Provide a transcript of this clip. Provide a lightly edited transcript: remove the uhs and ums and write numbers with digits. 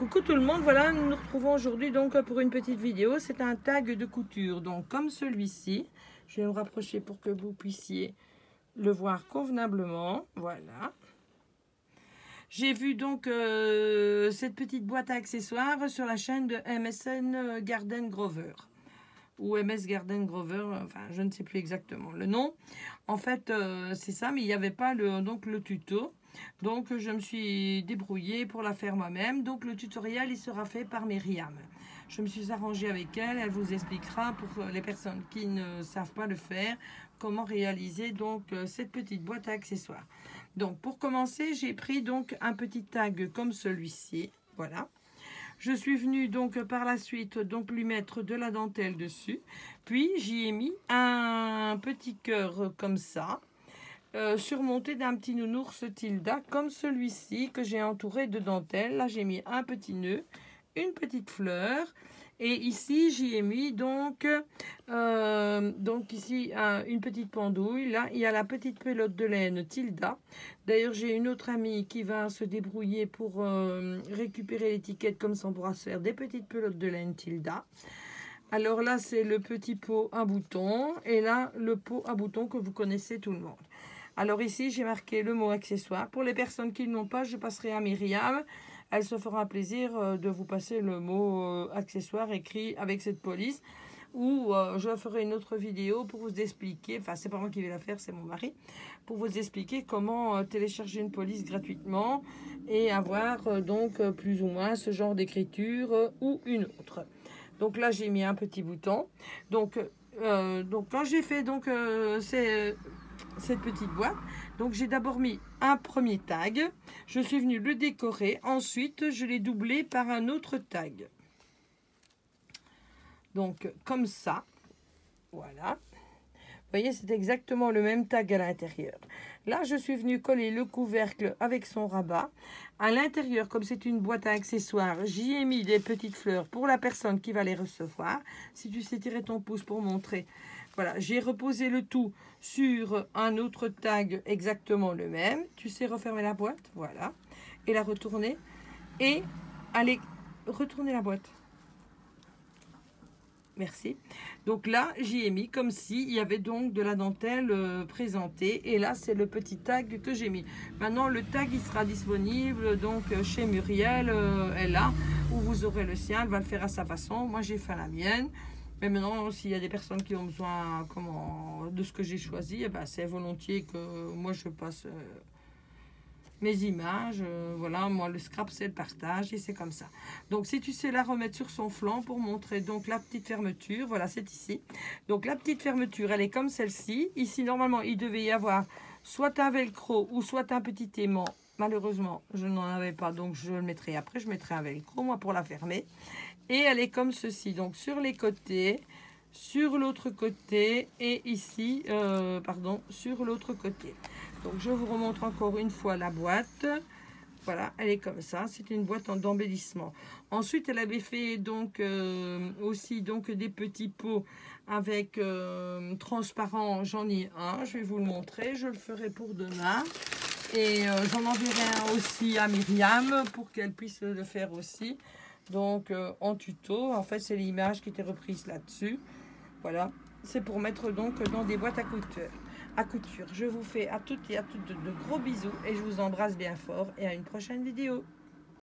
Coucou tout le monde, voilà, nous nous retrouvons aujourd'hui donc pour une petite vidéo. C'est un tag de couture, donc comme celui-ci. Je vais me rapprocher pour que vous puissiez le voir convenablement. Voilà. J'ai vu donc cette petite boîte à accessoires sur la chaîne de MSN Garden Grover. Ou MS Garden Grover, enfin je ne sais plus exactement le nom. En fait, c'est ça, mais il n'y avait pas donc le tuto. Donc, je me suis débrouillée pour la faire moi-même. Donc, le tutoriel, il sera fait par Myriam. Je me suis arrangée avec elle. Elle vous expliquera, pour les personnes qui ne savent pas le faire, comment réaliser donc cette petite boîte à accessoires. Donc, pour commencer, j'ai pris donc un petit tag comme celui-ci. Voilà. Je suis venue donc par la suite donc lui mettre de la dentelle dessus. Puis, j'y ai mis un petit cœur comme ça. Surmonté d'un petit nounours Tilda comme celui-ci que j'ai entouré de dentelle. Là j'ai mis un petit nœud, une petite fleur et ici j'y ai mis donc ici une petite pendouille. Là il y a la petite pelote de laine Tilda. D'ailleurs j'ai une autre amie qui va se débrouiller pour récupérer l'étiquette, comme ça on pourra se faire des petites pelotes de laine Tilda. Alors là c'est le petit pot à boutons et là le pot à boutons que vous connaissez tout le monde. Alors ici, j'ai marqué le mot accessoire. Pour les personnes qui ne l'ont pas, je passerai à Myriam. Elle se fera plaisir de vous passer le mot accessoire écrit avec cette police. Ou je ferai une autre vidéo pour vous expliquer, enfin c'est pas moi qui vais la faire, c'est mon mari, pour vous expliquer comment télécharger une police gratuitement et avoir donc plus ou moins ce genre d'écriture ou une autre. Donc là, j'ai mis un petit bouton. Donc quand j'ai fait donc cette petite boîte, donc j'ai d'abord mis un premier tag, je suis venue le décorer, ensuite je l'ai doublé par un autre tag, donc comme ça, voilà, vous voyez c'est exactement le même tag à l'intérieur. Là je suis venue coller le couvercle avec son rabat à l'intérieur. Comme c'est une boîte à accessoires, j'y ai mis des petites fleurs pour la personne qui va les recevoir. Si tu sais tirer ton pouce pour montrer, voilà, j'ai reposé le tout sur un autre tag exactement le même. Tu sais refermer la boîte, voilà, et la retourner et aller retourner la boîte. Merci. Donc là, j'y ai mis comme si il y avait donc de la dentelle présentée. Et là, c'est le petit tag que j'ai mis. Maintenant, le tag, il sera disponible donc chez Muriel, elle là, où vous aurez le sien. Elle va le faire à sa façon. Moi, j'ai fait la mienne. Mais maintenant, s'il y a des personnes qui ont besoin de ce que j'ai choisi, eh ben, c'est volontiers que moi, je passe mes images. Voilà, moi, le scrap, c'est le partage et c'est comme ça. Donc, si tu sais la remettre sur son flanc pour montrer donc la petite fermeture, voilà, c'est ici. Donc, la petite fermeture, elle est comme celle-ci. Ici, normalement, il devait y avoir soit un velcro ou soit un petit aimant. Malheureusement, je n'en avais pas, donc je le mettrai après. Je mettrai un velcro, moi, pour la fermer. Et elle est comme ceci, donc sur les côtés, sur l'autre côté et ici, sur l'autre côté. Donc je vous remontre encore une fois la boîte. Voilà, elle est comme ça, c'est une boîte d'embellissement. Ensuite, elle avait fait donc aussi donc des petits pots avec transparent. J'en ai un, je vais vous le montrer, je le ferai pour demain. Et j'en enverrai un aussi à Myriam pour qu'elle puisse le faire aussi. Donc en tuto, en fait c'est l'image qui était reprise là-dessus. Voilà, c'est pour mettre donc dans des boîtes à couture. Je vous fais à toutes et à toutes de gros bisous et je vous embrasse bien fort et à une prochaine vidéo.